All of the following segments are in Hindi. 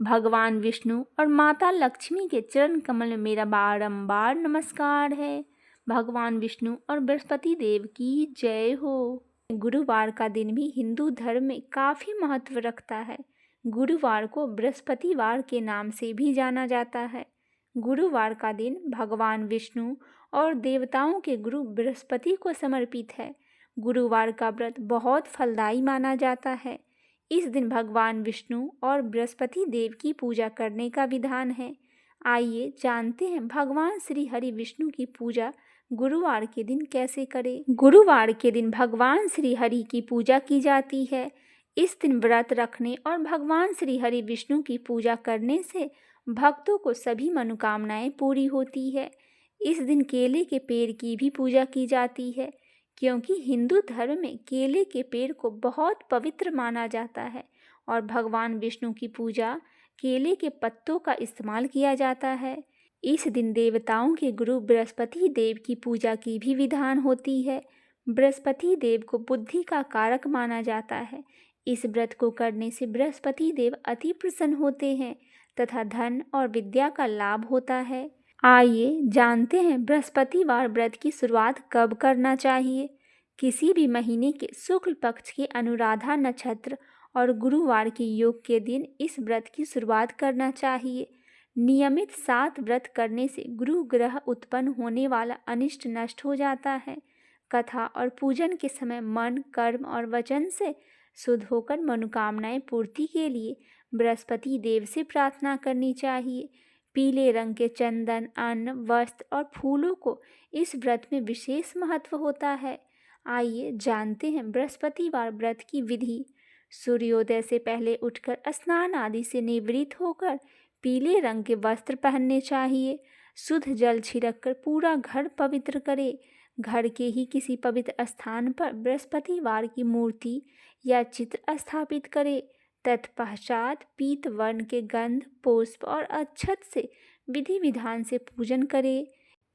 भगवान विष्णु और माता लक्ष्मी के चरण कमल में मेरा बारंबार नमस्कार है। भगवान विष्णु और बृहस्पति देव की जय हो। गुरुवार का दिन भी हिंदू धर्म में काफ़ी महत्व रखता है। गुरुवार को बृहस्पतिवार के नाम से भी जाना जाता है। गुरुवार का दिन भगवान विष्णु और देवताओं के गुरु बृहस्पति को समर्पित है। गुरुवार का व्रत बहुत फलदायी माना जाता है। इस दिन भगवान विष्णु और बृहस्पति देव की पूजा करने का विधान है। आइए जानते हैं भगवान श्री हरि विष्णु की पूजा गुरुवार के दिन कैसे करें। गुरुवार के दिन भगवान श्री हरि की पूजा की जाती है। इस दिन व्रत रखने और भगवान श्री हरि विष्णु की पूजा करने से भक्तों को सभी मनोकामनाएं पूरी होती है। इस दिन केले के पेड़ की भी पूजा की जाती है, क्योंकि हिंदू धर्म में केले के पेड़ को बहुत पवित्र माना जाता है और भगवान विष्णु की पूजा केले के पत्तों का इस्तेमाल किया जाता है। इस दिन देवताओं के गुरु बृहस्पति देव की पूजा की भी विधान होती है। बृहस्पति देव को बुद्धि का कारक माना जाता है। इस व्रत को करने से बृहस्पति देव अति प्रसन्न होते हैं तथा धन और विद्या का लाभ होता है। आइए जानते हैं बृहस्पतिवार व्रत की शुरुआत कब करना चाहिए। किसी भी महीने के शुक्ल पक्ष के अनुराधा नक्षत्र और गुरुवार के योग के दिन इस व्रत की शुरुआत करना चाहिए। नियमित 7 व्रत करने से गुरु ग्रह उत्पन्न होने वाला अनिष्ट नष्ट हो जाता है। कथा और पूजन के समय मन, कर्म और वचन से शुद्ध होकर मनोकामनाएं पूर्ति के लिए बृहस्पति देव से प्रार्थना करनी चाहिए। पीले रंग के चंदन, अन्न, वस्त्र और फूलों को इस व्रत में विशेष महत्व होता है। आइए जानते हैं बृहस्पतिवार व्रत की विधि। सूर्योदय से पहले उठकर स्नान आदि से निवृत्त होकर पीले रंग के वस्त्र पहनने चाहिए। शुद्ध जल छिड़ककर पूरा घर पवित्र करें। घर के ही किसी पवित्र स्थान पर बृहस्पतिवार की मूर्ति या चित्र स्थापित करें। तत्पश्चात पीत वर्ण के गंध, पुष्प और अक्षत से विधि विधान से पूजन करें।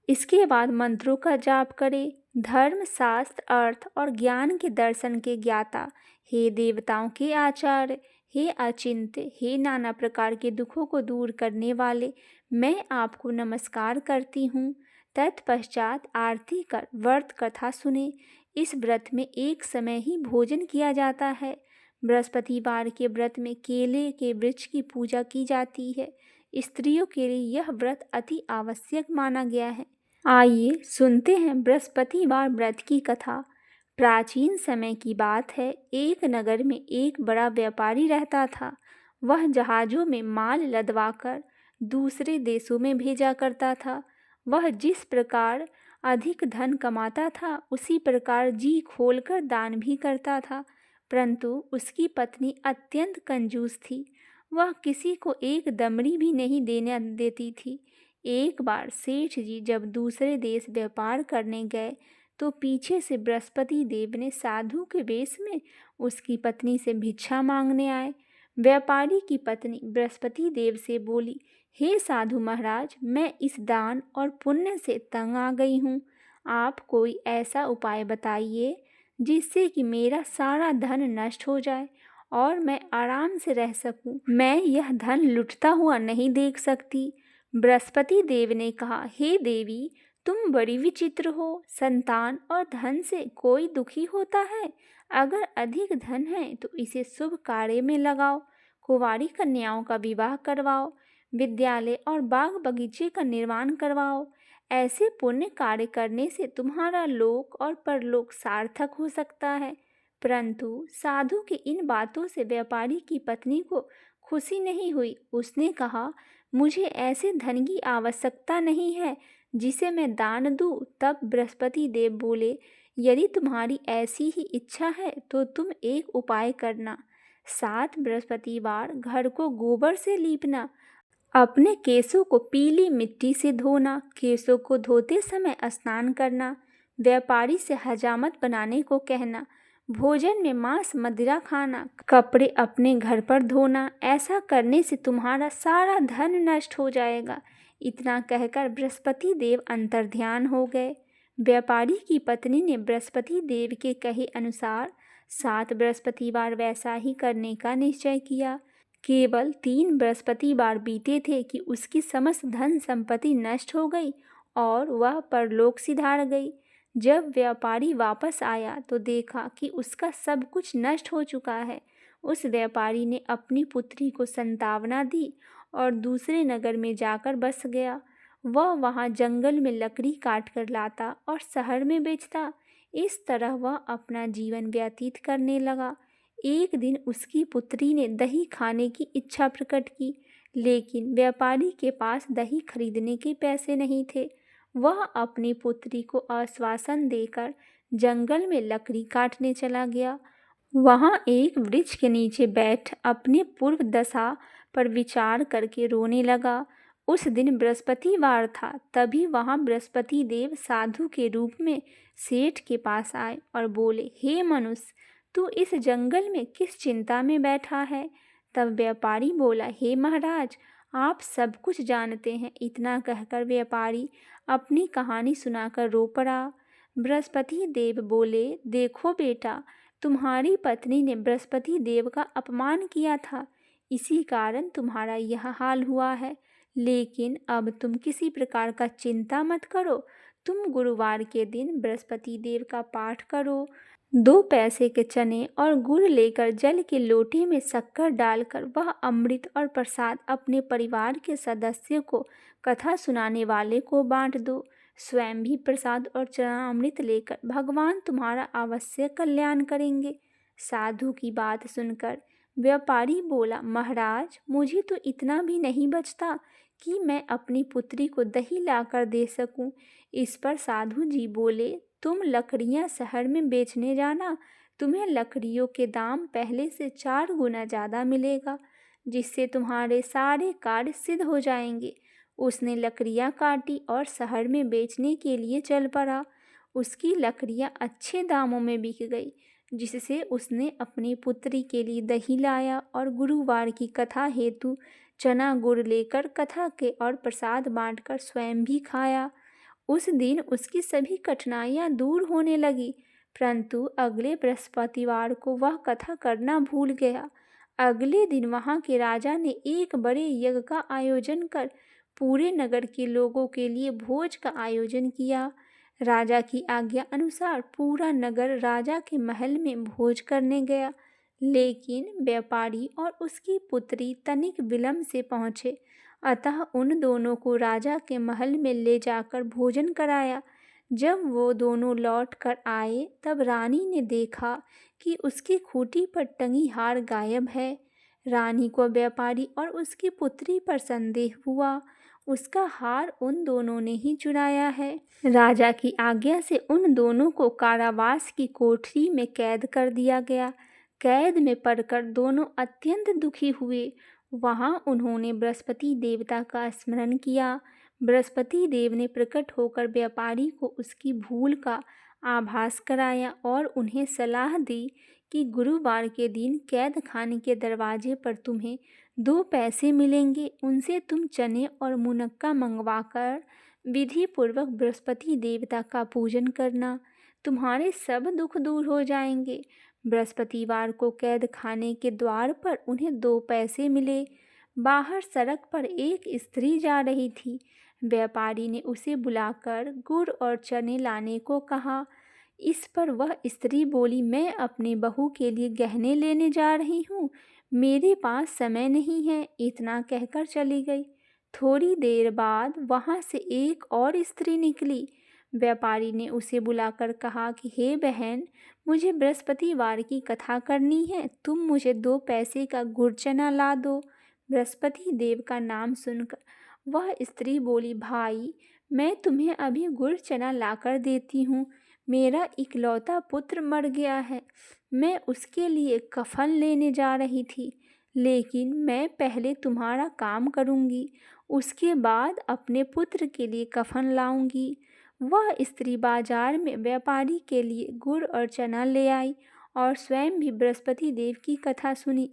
इसके बाद मंत्रों का जाप करें। धर्म, शास्त्र, अर्थ और ज्ञान के दर्शन के ज्ञाता, हे देवताओं के आचार्य, हे अचिंत्य, हे नाना प्रकार के दुखों को दूर करने वाले, मैं आपको नमस्कार करती हूँ। तत्पश्चात आरती कर व्रत कथा सुने। इस व्रत में एक समय ही भोजन किया जाता है। बृहस्पतिवार के व्रत में केले के वृक्ष की पूजा की जाती है। स्त्रियों के लिए यह व्रत अति आवश्यक माना गया है। आइए सुनते हैं बृहस्पतिवार व्रत की कथा। प्राचीन समय की बात है। एक नगर में एक बड़ा व्यापारी रहता था। वह जहाज़ों में माल लदवाकर दूसरे देशों में भेजा करता था। वह जिस प्रकार अधिक धन कमाता था, उसी प्रकार जी खोलकर दान भी करता था, परंतु उसकी पत्नी अत्यंत कंजूस थी। वह किसी को एक दमड़ी भी नहीं देने देती थी। एक बार सेठ जी जब दूसरे देश व्यापार करने गए तो पीछे से बृहस्पति देव ने साधु के वेश में उसकी पत्नी से भिक्षा मांगने आए। व्यापारी की पत्नी बृहस्पति देव से बोली, हे साधु महाराज, मैं इस दान और पुण्य से तंग आ गई हूँ। आप कोई ऐसा उपाय बताइए जिससे कि मेरा सारा धन नष्ट हो जाए और मैं आराम से रह सकूं। मैं यह धन लुटता हुआ नहीं देख सकती। बृहस्पति देव ने कहा, हे देवी, तुम बड़ी विचित्र हो। संतान और धन से कोई दुखी होता है? अगर अधिक धन है तो इसे शुभ कार्य में लगाओ। कुंवारी कन्याओं का विवाह करवाओ। विद्यालय और बाग बगीचे का निर्माण करवाओ। ऐसे पुण्य कार्य करने से तुम्हारा लोक और परलोक सार्थक हो सकता है। परंतु साधु की इन बातों से व्यापारी की पत्नी को खुशी नहीं हुई। उसने कहा, मुझे ऐसे धन की आवश्यकता नहीं है जिसे मैं दान दूं। तब बृहस्पति देव बोले, यदि तुम्हारी ऐसी ही इच्छा है तो तुम एक उपाय करना। 7 बृहस्पतिवार घर को गोबर से लीपना। अपने केशों को पीली मिट्टी से धोना। केशों को धोते समय स्नान करना। व्यापारी से हजामत बनाने को कहना। भोजन में मांस मदिरा खाना। कपड़े अपने घर पर धोना। ऐसा करने से तुम्हारा सारा धन नष्ट हो जाएगा। इतना कहकर बृहस्पति देव अंतर्ध्यान हो गए। व्यापारी की पत्नी ने बृहस्पति देव के कहे अनुसार 7 बृहस्पतिवार वैसा ही करने का निश्चय किया। केवल 3 बृहस्पतिवार बीते थे कि उसकी समस्त धन संपत्ति नष्ट हो गई और वह परलोक सिधार गई। जब व्यापारी वापस आया तो देखा कि उसका सब कुछ नष्ट हो चुका है। उस व्यापारी ने अपनी पुत्री को सांत्वना दी और दूसरे नगर में जाकर बस गया। वह वहाँ जंगल में लकड़ी काट कर लाता और शहर में बेचता। इस तरह वह अपना जीवन व्यतीत करने लगा। एक दिन उसकी पुत्री ने दही खाने की इच्छा प्रकट की, लेकिन व्यापारी के पास दही खरीदने के पैसे नहीं थे। वह अपनी पुत्री को आश्वासन देकर जंगल में लकड़ी काटने चला गया। वहाँ एक वृक्ष के नीचे बैठ अपने पूर्व दशा पर विचार करके रोने लगा। उस दिन बृहस्पतिवार था। तभी वहाँ बृहस्पति देव साधु के रूप में सेठ के पास आए और बोले, हे मनुष्य, तू इस जंगल में किस चिंता में बैठा है? तब व्यापारी बोला, हे महाराज, आप सब कुछ जानते हैं। इतना कहकर व्यापारी अपनी कहानी सुनाकर रो पड़ा। बृहस्पति देव बोले, देखो बेटा, तुम्हारी पत्नी ने बृहस्पति देव का अपमान किया था, इसी कारण तुम्हारा यह हाल हुआ है। लेकिन अब तुम किसी प्रकार का चिंता मत करो। तुम गुरुवार के दिन बृहस्पति देव का पाठ करो। 2 पैसे के चने और गुड़ लेकर जल के लोटे में शक्कर डालकर वह अमृत और प्रसाद अपने परिवार के सदस्यों को कथा सुनाने वाले को बांट दो। स्वयं भी प्रसाद और चरणामृत लेकर भगवान तुम्हारा अवश्य कल्याण करेंगे। साधु की बात सुनकर व्यापारी बोला, महाराज, मुझे तो इतना भी नहीं बचता कि मैं अपनी पुत्री को दही लाकर दे सकूं। इस पर साधु जी बोले, तुम लकड़ियां शहर में बेचने जाना, तुम्हें लकड़ियों के दाम पहले से 4 गुना ज़्यादा मिलेगा, जिससे तुम्हारे सारे कार्य सिद्ध हो जाएंगे। उसने लकड़ियां काटी और शहर में बेचने के लिए चल पड़ा। उसकी लकड़ियां अच्छे दामों में बिक गई, जिससे उसने अपनी पुत्री के लिए दही लाया और गुरुवार की कथा हेतु चना गुड़ लेकर कथा के और प्रसाद बांटकर स्वयं भी खाया। उस दिन उसकी सभी कठिनाइयां दूर होने लगी, परंतु अगले बृहस्पतिवार को वह कथा करना भूल गया। अगले दिन वहां के राजा ने एक बड़े यज्ञ का आयोजन कर पूरे नगर के लोगों के लिए भोज का आयोजन किया। राजा की आज्ञा अनुसार पूरा नगर राजा के महल में भोज करने गया, लेकिन व्यापारी और उसकी पुत्री तनिक विलंब से पहुँचे। अतः उन दोनों को राजा के महल में ले जाकर भोजन कराया। जब वो दोनों लौट कर आए तब रानी ने देखा कि उसकी खूंटी पर टंगी हार गायब है। रानी को व्यापारी और उसकी पुत्री पर संदेह हुआ। उसका हार उन दोनों ने ही चुराया है। राजा की आज्ञा से उन दोनों को कारावास की कोठरी में कैद कर दिया गया। कैद में पड़कर दोनों अत्यंत दुखी हुए। वहाँ उन्होंने बृहस्पति देवता का स्मरण किया। बृहस्पति देव ने प्रकट होकर व्यापारी को उसकी भूल का आभास कराया और उन्हें सलाह दी कि गुरुवार के दिन कैद खाने के दरवाजे पर तुम्हें 2 पैसे मिलेंगे, उनसे तुम चने और मुनक्का मंगवाकर विधि पूर्वक बृहस्पति देवता का पूजन करना, तुम्हारे सब दुख दूर हो जाएंगे। बृहस्पतिवार को कैद खाने के द्वार पर उन्हें 2 पैसे मिले। बाहर सड़क पर एक स्त्री जा रही थी। व्यापारी ने उसे बुलाकर गुड़ और चने लाने को कहा। इस पर वह स्त्री बोली, मैं अपने बहू के लिए गहने लेने जा रही हूँ, मेरे पास समय नहीं है। इतना कहकर चली गई। थोड़ी देर बाद वहाँ से एक और स्त्री निकली। व्यापारी ने उसे बुलाकर कहा कि हे बहन, मुझे बृहस्पतिवार की कथा करनी है, तुम मुझे 2 पैसे का गुड़ चना ला दो। बृहस्पति देव का नाम सुनकर वह स्त्री बोली, भाई, मैं तुम्हें अभी गुड़ चना लाकर देती हूँ। मेरा इकलौता पुत्र मर गया है, मैं उसके लिए कफन लेने जा रही थी, लेकिन मैं पहले तुम्हारा काम करूँगी, उसके बाद अपने पुत्र के लिए कफन लाऊंगी। वह स्त्री बाजार में व्यापारी के लिए गुड़ और चना ले आई और स्वयं भी बृहस्पति देव की कथा सुनी।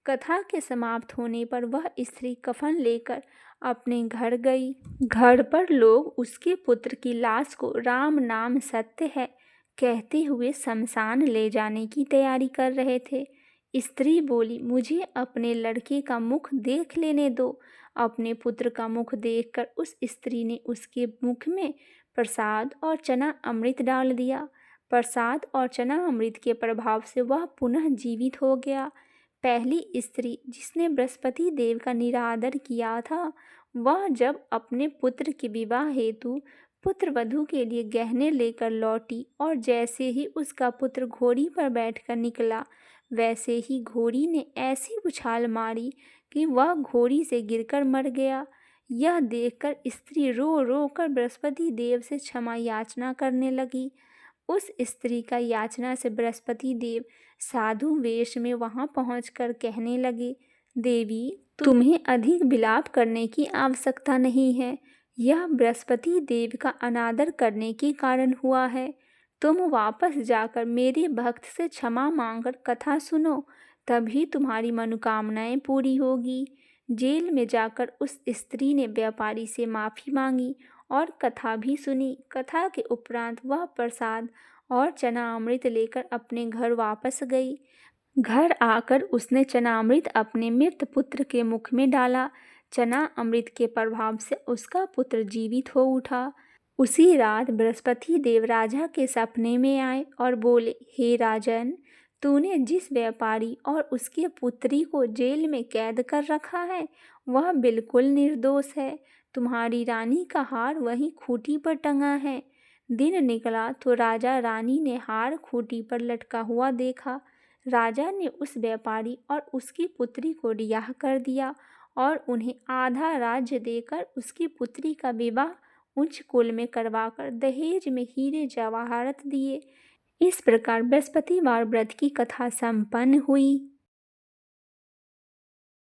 कथा के समाप्त होने पर वह स्त्री कफन लेकर अपने घर गई। घर पर लोग उसके पुत्र की लाश को राम नाम सत्य है कहते हुए शमशान ले जाने की तैयारी कर रहे थे। स्त्री बोली, मुझे अपने लड़के का मुख देख लेने दो। अपने पुत्र का मुख देखकर उस स्त्री ने उसके मुख में प्रसाद और चना अमृत डाल दिया। प्रसाद और चना अमृत के प्रभाव से वह पुनः जीवित हो गया। पहली स्त्री जिसने बृहस्पति देव का निरादर किया था, वह जब अपने पुत्र के विवाह हेतु पुत्र वधू के लिए गहने लेकर लौटी और जैसे ही उसका पुत्र घोड़ी पर बैठकर निकला, वैसे ही घोड़ी ने ऐसी उछाल मारी कि वह घोड़ी से गिरकर मर गया। यह देखकर स्त्री रो रो कर बृहस्पति देव से क्षमा याचना करने लगी। उस स्त्री का याचना से बृहस्पति देव साधु वेश में वहां पहुंचकर कहने लगे, देवी, तुम्हें अधिक विलाप करने की आवश्यकता नहीं है। यह बृहस्पति देव का अनादर करने के कारण हुआ है। तुम वापस जाकर मेरे भक्त से क्षमा मांगकर कथा सुनो, तभी तुम्हारी मनोकामनाएं पूरी होगी। जेल में जाकर उस स्त्री ने व्यापारी से माफ़ी मांगी और कथा भी सुनी। कथा के उपरांत वह प्रसाद और चना अमृत लेकर अपने घर वापस गई। घर आकर उसने चनामृत अपने मृत पुत्र के मुख में डाला। चना अमृत के प्रभाव से उसका पुत्र जीवित हो उठा। उसी रात बृहस्पति देव राजा के सपने में आए और बोले, हे राजन, तूने जिस व्यापारी और उसके पुत्री को जेल में कैद कर रखा है, वह बिल्कुल निर्दोष है। तुम्हारी रानी का हार वहीं खूंटी पर टंगा है। दिन निकला तो राजा रानी ने हार खूंटी पर लटका हुआ देखा। राजा ने उस व्यापारी और उसकी पुत्री को रिहा कर दिया और उन्हें आधा राज्य देकर उसकी पुत्री का विवाह उच्च कुल में करवाकर दहेज में हीरे जवाहरात दिए। इस प्रकार बृहस्पतिवार व्रत की कथा संपन्न हुई।